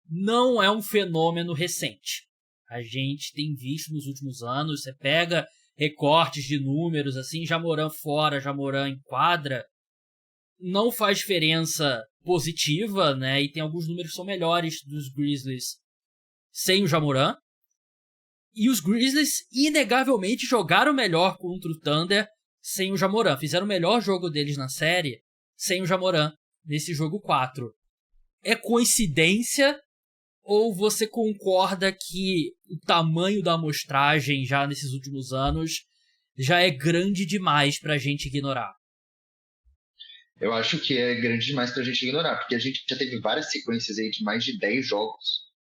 Não é um fenômeno recente. A gente tem visto nos últimos anos, você pega recortes de números, assim, Ja Morant fora, Ja Morant em quadra, não faz diferença positiva, né? E tem alguns números que são melhores dos Grizzlies sem o Ja Morant. E os Grizzlies, inegavelmente, jogaram melhor contra o Thunder sem o Ja Morant. Fizeram o melhor jogo deles na série sem o Ja Morant, nesse jogo 4. É coincidência ou você concorda que o tamanho da amostragem já nesses últimos anos já é grande demais pra gente ignorar? Eu acho que é grande demais pra gente ignorar, porque a gente já teve várias sequências aí de mais de 10 jogos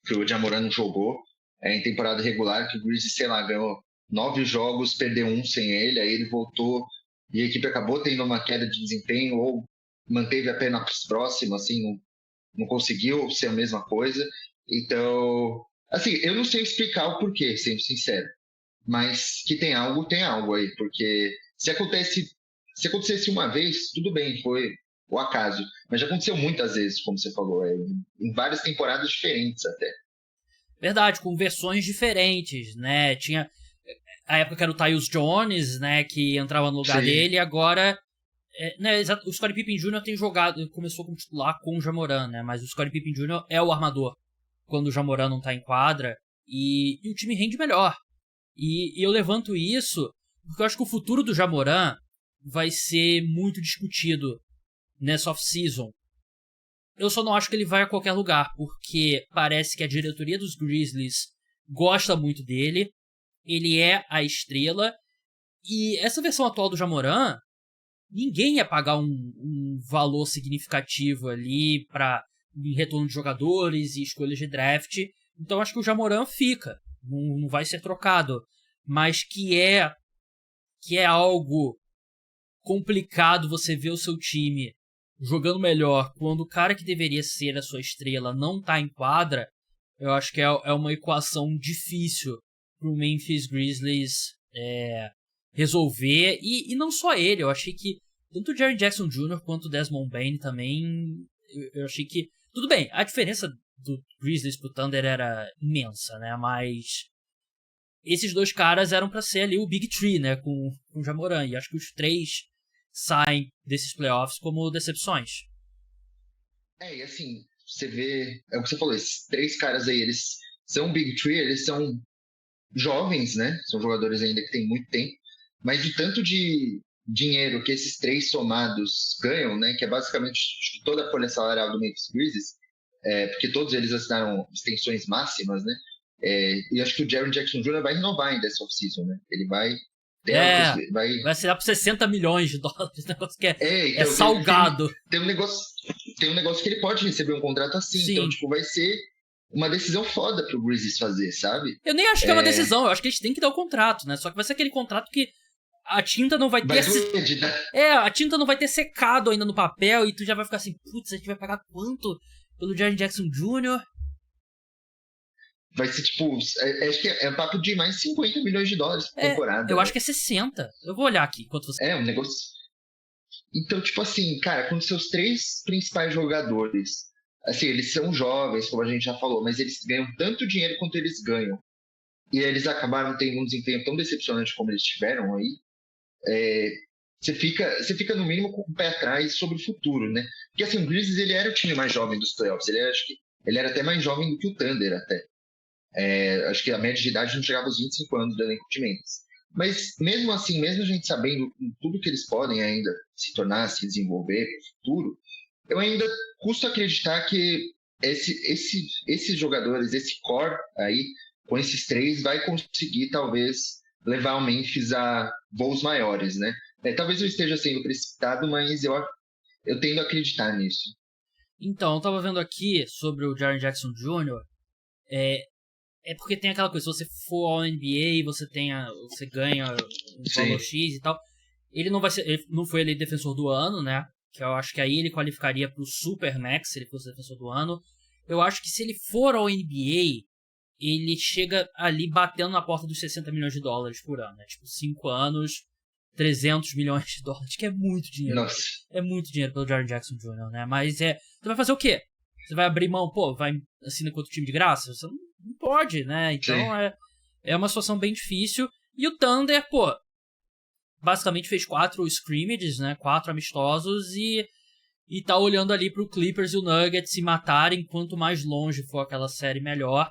que o Ja Morant não jogou em temporada regular, que o Grizzlies, sei lá, ganhou 9 jogos, perdeu 1 sem ele, aí ele voltou e a equipe acabou tendo uma queda de desempenho ou manteve a perna próxima, assim, não conseguiu ser a mesma coisa. Então, assim, eu não sei explicar o porquê, sendo sincero, mas que tem algo aí, porque se acontecesse uma vez, tudo bem, foi o acaso, mas já aconteceu muitas vezes, como você falou, em várias temporadas diferentes até. Verdade, com versões diferentes, né? Tinha a época que era o Tyus Jones, né, que entrava no lugar dele, e agora né, o Scottie Pippen Jr. começou como titular com o Ja Morant, né, mas o Scottie Pippen Jr. é o armador quando o Ja Morant não tá em quadra, e o time rende melhor. E eu levanto isso porque eu acho que o futuro do Ja Morant vai ser muito discutido nessa off-season. Eu só não acho que ele vai a qualquer lugar, porque parece que a diretoria dos Grizzlies gosta muito dele, ele é a estrela, e essa versão atual do Ja Morant, ninguém ia pagar um valor significativo ali pra em retorno de jogadores e escolhas de draft. Então acho que o Ja Morant fica, não vai ser trocado, mas que é algo complicado você ver o seu time jogando melhor quando o cara que deveria ser a sua estrela não tá em quadra. Eu acho que é uma equação difícil pro Memphis Grizzlies resolver, e não só ele, eu achei que tanto o Jaren Jackson Jr. quanto o Desmond Bane também, eu achei que, tudo bem, a diferença do Grizzlies pro Thunder era imensa, né, mas esses dois caras eram pra ser ali o Big Three, né, com o Ja Morant, e acho que os três saem desses playoffs como decepções. E assim, você vê, é o que você falou, esses três caras aí, eles são Big Three, eles são jovens, né, são jogadores ainda que têm muito tempo, mas o tanto de dinheiro que esses três somados ganham, né, que é basicamente toda a folha salarial do Memphis Grizzlies, porque todos eles assinaram extensões máximas, né, e acho que o Jaren Jackson Jr. vai renovar ainda essa off-season, né, ele vai vai assinar por 60 milhões de dólares, negócio que então, salgado. Tem um negócio que ele pode receber um contrato assim, Sim. Então, tipo, vai ser uma decisão foda pro Grizzlies fazer, sabe? Eu nem acho que é uma decisão, eu acho que eles têm que dar o contrato, né? Só que vai ser aquele contrato que a tinta não vai ter... a tinta não vai ter secado ainda no papel e tu já vai ficar assim, putz, a gente vai pagar quanto pelo Jaren Jackson Jr.? Vai ser tipo, acho que é um papo de mais 50 milhões de dólares por temporada. Eu acho que é 60. Eu vou olhar aqui quanto você... um negócio... Então, tipo assim, cara, quando seus três principais jogadores, assim, eles são jovens, como a gente já falou, mas eles ganham tanto dinheiro quanto eles ganham, e eles acabaram tendo um desempenho tão decepcionante como eles tiveram aí, você fica no mínimo com o pé atrás sobre o futuro, né? Porque assim, o Grizzlies, ele era o time mais jovem dos playoffs, ele era até mais jovem do que o Thunder, até. Acho que a média de idade não chegava aos 25 anos do elenco de Memphis. Mas mesmo assim, mesmo a gente sabendo tudo que eles podem ainda se tornar, se desenvolver no futuro, eu ainda custo acreditar que esses jogadores, esse core aí, com esses três, vai conseguir talvez levar o Memphis a voos maiores, né? Talvez eu esteja sendo precipitado, mas eu tendo a acreditar nisso. Então, eu tava vendo aqui sobre o Jaren Jackson Jr., é porque tem aquela coisa, se você for ao NBA, você ganha um valor X e tal. Ele não foi eleito defensor do ano, né? Que eu acho que aí ele qualificaria pro Super Max se ele fosse defensor do ano. Eu acho que se ele for ao NBA, ele chega ali batendo na porta dos 60 milhões de dólares por ano, né? Tipo, 5 anos, 300 milhões de dólares, que é muito dinheiro. Nossa. É muito dinheiro pelo Jaren Jackson Jr., né? Mas você vai fazer o quê? Você vai abrir mão, vai assinar com outro time de graça? Você não pode, né? Então é uma situação bem difícil. E o Thunder, basicamente fez 4 scrimmages, né? 4 amistosos e tá olhando ali pro Clippers e o Nuggets se matarem. Quanto mais longe for aquela série, melhor.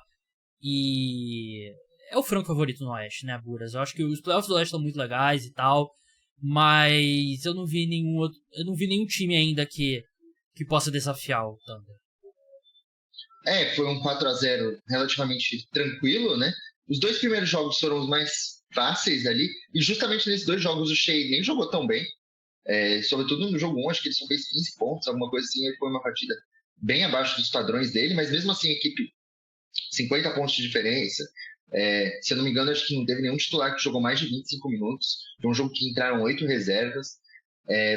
E é o franco favorito no Oeste, né, Buras? Eu acho que os playoffs do Oeste estão muito legais e tal, mas eu não vi nenhum time ainda que possa desafiar o Thunder. Foi um 4-0 relativamente tranquilo, né? Os 2 primeiros jogos foram os mais fáceis ali, e justamente nesses 2 jogos o Shai nem jogou tão bem, sobretudo no jogo 1, acho que ele só fez 15 pontos, alguma coisa assim, ele foi uma partida bem abaixo dos padrões dele, mas mesmo assim a equipe, 50 pontos de diferença, se eu não me engano, acho que não teve nenhum titular que jogou mais de 25 minutos, foi um jogo que entraram 8 reservas,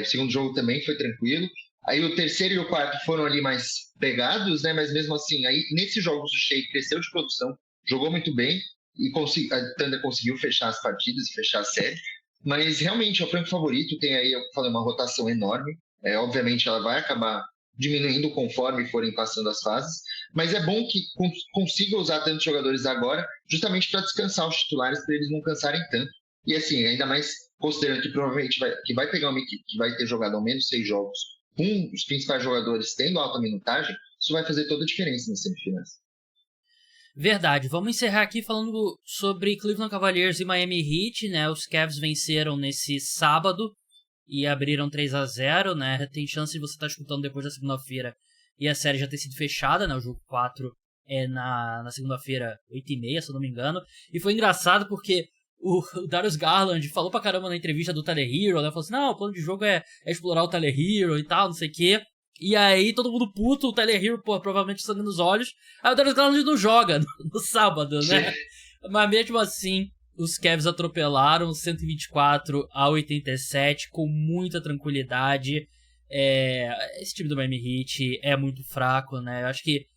o segundo jogo também foi tranquilo. Aí o terceiro e o quarto foram ali mais pegados, né? Mas mesmo assim, aí nesses jogos o Shai cresceu de produção, jogou muito bem e a Thunder conseguiu fechar as partidas e fechar a série. Mas realmente é o franco favorito, tem aí, eu falei, uma rotação enorme. Obviamente ela vai acabar diminuindo conforme forem passando as fases, mas é bom que consiga usar tantos jogadores agora, justamente para descansar os titulares, para eles não cansarem tanto. E assim, ainda mais considerando que provavelmente vai pegar uma equipe que vai ter jogado ao menos 6 jogos, com os principais jogadores tendo alta minutagem, isso vai fazer toda a diferença nas semifinais. Verdade. Vamos encerrar aqui falando sobre Cleveland Cavaliers e Miami Heat, né? Os Cavs venceram nesse sábado e abriram 3-0, né? Tem chance de você estar escutando depois da segunda-feira e a série já ter sido fechada, né? O jogo 4 é na segunda-feira, 8h30, se eu não me engano. E foi engraçado porque o Darius Garland falou pra caramba na entrevista do Tyler Hero, né? Falou assim, não, o plano de jogo é explorar o Tyler Hero e tal, não sei o quê. E aí, todo mundo puto, o Tyler Hero, pô, provavelmente sangue nos olhos. Aí o Darius Garland não joga no sábado, né? Sim. Mas mesmo assim, os Cavs atropelaram 124-87 com muita tranquilidade. Esse time do Miami Heat é muito fraco, né? Eu acho que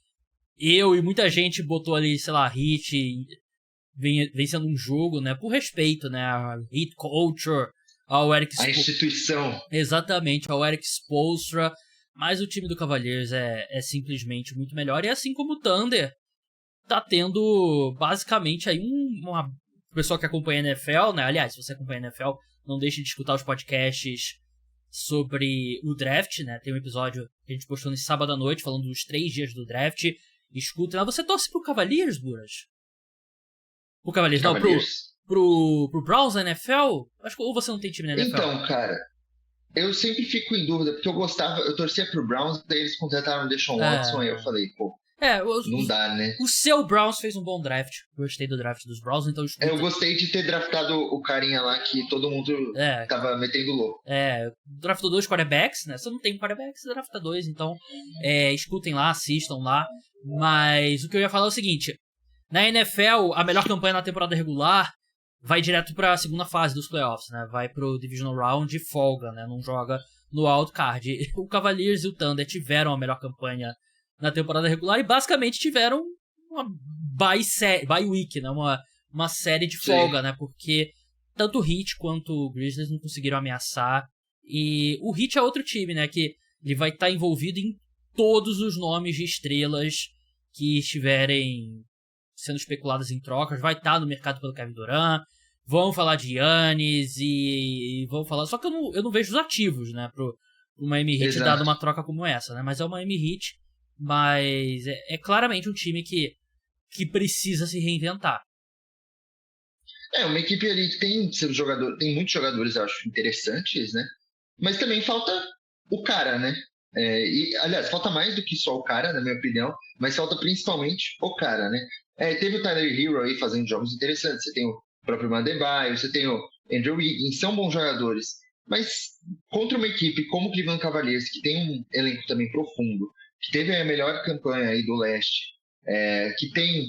eu e muita gente botou ali, sei lá, Heat vencendo um jogo, né? Por respeito, né? A Heat Culture, ao Eric A instituição. Exatamente, ao Eric Spoelstra. Mas o time do Cavaliers é simplesmente muito melhor. E assim como o Thunder tá tendo basicamente aí uma pessoa que acompanha a NFL, né? Aliás, se você acompanha a NFL, não deixe de escutar os podcasts sobre o draft, né? Tem um episódio que a gente postou nesse sábado à noite falando dos 3 dias do draft. Escuta. Você torce pro Cavaliers, Buras? Pro Cavaliers, não, pro Browns na NFL? Acho que ou você não tem time na NFL? Então, cara, eu sempre fico em dúvida, porque eu torcia pro Browns, daí eles contrataram o Deshaun Watson, aí eu falei, pô, não dá, né? O seu Browns fez um bom draft. Gostei do draft dos Browns, então escuta. Eu gostei de ter draftado o carinha lá que todo mundo tava metendo louco. Draftou 2 quarterbacks, né? Você não tem quarterbacks, você drafta 2, então escutem lá, assistam lá. Mas o que eu ia falar é o seguinte: na NFL, a melhor campanha na temporada regular vai direto pra segunda fase dos playoffs, né? Vai pro Divisional Round e folga, né? Não joga no wild card. O Cavaliers e o Thunder tiveram a melhor campanha na temporada regular e basicamente tiveram uma bye week, né? Uma série de folga, Sim. né? Porque tanto o Heat quanto o Grizzlies não conseguiram ameaçar. E o Heat é outro time, né? Que ele vai estar envolvido em todos os nomes de estrelas que estiverem sendo especuladas em trocas. Vai estar no mercado pelo Kevin Durant. Vão falar de Giannis e vão falar... Só que eu não vejo os ativos, né? Pro Miami Heat dado uma troca como essa, né? Mas é o Miami Heat. Mas é claramente um time que precisa se reinventar. Uma equipe ali que tem muitos jogadores, eu acho, interessantes, né? Mas também falta o cara, né? Aliás, falta mais do que só o cara, na minha opinião, mas falta principalmente o cara, né? Teve o Tyler Hero aí fazendo jogos interessantes, você tem o próprio Adebayo, você tem o Andrew Wiggins, são bons jogadores, mas contra uma equipe como o Cleveland Cavaliers, que tem um elenco também profundo, que teve a melhor campanha aí do leste, que tem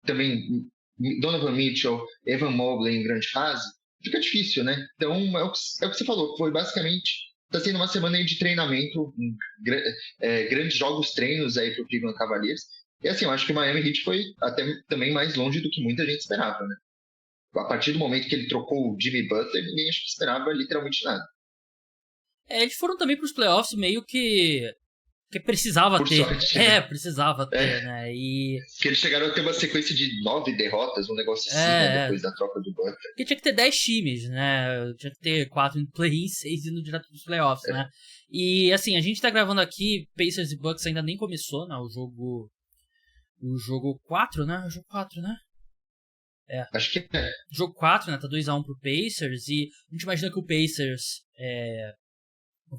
também Donovan Mitchell, Evan Mobley em grande fase, fica difícil, né? Então, é o que você falou, foi basicamente, está sendo uma semana aí de treinamento, grandes jogos treinos aí para o Cleveland Cavaliers, e assim, eu acho que o Miami Heat foi até também mais longe do que muita gente esperava, né? A partir do momento que ele trocou o Jimmy Butler, ninguém acho que esperava literalmente nada. Eles foram também para os playoffs meio que precisava Por ter. Sorte, né? Precisava ter, né? E... Porque eles chegaram a ter uma sequência de 9 derrotas, um negócio assim, né? Depois da troca do Butler. Porque tinha que ter 10 times, né? Tinha que ter 4 no play-in, 6 indo direto dos playoffs, né? E, assim, a gente tá gravando aqui, Pacers e Bucks ainda nem começou, né? O jogo 4, né? O jogo 4, né? Acho que é. Jogo 4, né? Tá 2-1 pro Pacers e a gente imagina que o Pacers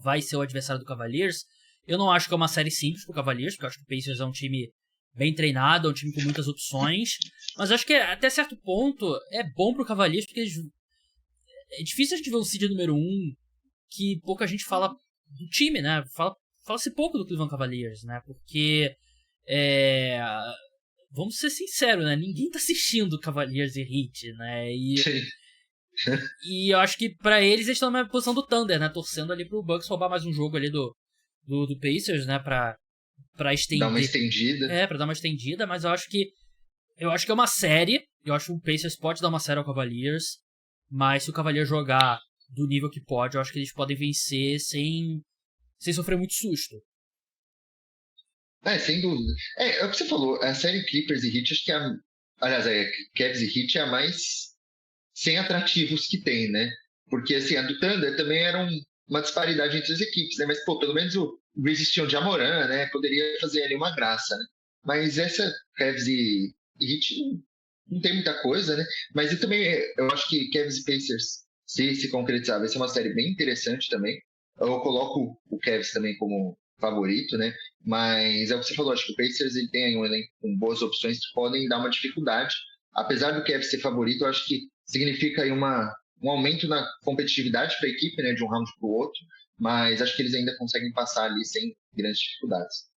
vai ser o adversário do Cavaliers. Eu não acho que é uma série simples pro Cavaliers, porque eu acho que o Pacers é um time bem treinado, é um time com muitas opções. Mas eu acho que até certo ponto é bom pro Cavaliers, porque é difícil a gente ver um seed número 1 que pouca gente fala do time, né? Fala-se pouco do Cleveland Cavaliers, né? Porque vamos ser sinceros, né? Ninguém tá assistindo Cavaliers e Heat, né? E eu acho que pra eles estão na mesma posição do Thunder, né? Torcendo ali pro Bucks roubar mais um jogo ali do Pacers, né? Pra estender. Dar uma estendida. Pra dar uma estendida, mas eu acho que é uma série. Eu acho que o Pacers pode dar uma série ao Cavaliers, mas se o Cavaliers jogar do nível que pode, eu acho que eles podem vencer sem sofrer muito susto. Sem dúvida. É o que você falou, a série Clippers e Heat, acho que aliás, Cavs e Heat é a mais sem atrativos que tem, né? Porque, assim, a do Thunder também era uma disparidade entre as equipes, né? Mas, pô, pelo menos o Grizzlies tinha o Jamoran, né? Poderia fazer ali uma graça, né? Mas essa Cavs e Heat não tem muita coisa, né? Mas eu acho que Cavs e Pacers, se concretizar, vai ser uma série bem interessante também. Eu coloco o Cavs também como favorito, né? Mas é o que você falou, acho que o Pacers ele tem aí um elenco com boas opções que podem dar uma dificuldade. Apesar do Cavs ser favorito, eu acho que significa aí um aumento na competitividade para a equipe, né? De um round para o outro. mas acho que eles ainda conseguem passar ali sem grandes dificuldades.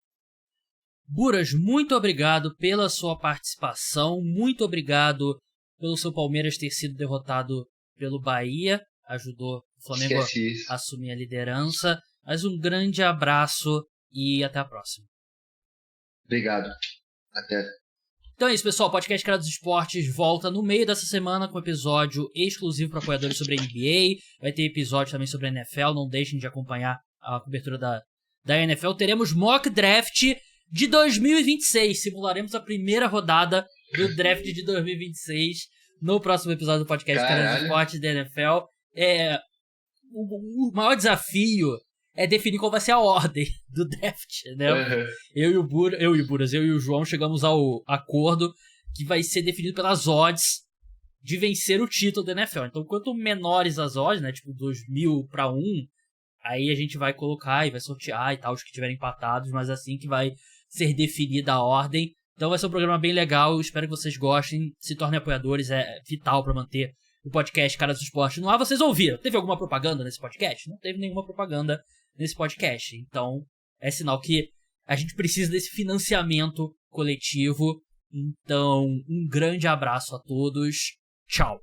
Buras, muito obrigado pela sua participação, muito obrigado pelo seu Palmeiras ter sido derrotado pelo Bahia, ajudou o Flamengo a assumir a liderança, mas um grande abraço e até a próxima. Obrigado, até. Então é isso, pessoal, o podcast Cara dos Esportes volta no meio dessa semana com episódio exclusivo para apoiadores sobre a NBA, vai ter episódio também sobre a NFL, não deixem de acompanhar a cobertura da NFL, teremos mock draft de 2026. Simularemos a primeira rodada do draft de 2026 no próximo episódio do podcast Cara dos Esportes da NFL. O maior desafio é definir qual vai ser a ordem do draft, né? Uhum. Eu e o João chegamos ao acordo que vai ser definido pelas odds de vencer o título da NFL. Então, quanto menores as odds, né? Tipo 2.000 para 1, aí a gente vai colocar e vai sortear e tal, os que estiverem empatados, mas assim que vai ser definida a ordem. Então vai ser um programa bem legal, eu espero que vocês gostem, se tornem apoiadores, é vital para manter o podcast Cara dos Esportes no ar. Vocês ouviram, teve alguma propaganda nesse podcast? Não teve nenhuma propaganda nesse podcast, então é sinal que a gente precisa desse financiamento coletivo. Então, um grande abraço a todos, tchau!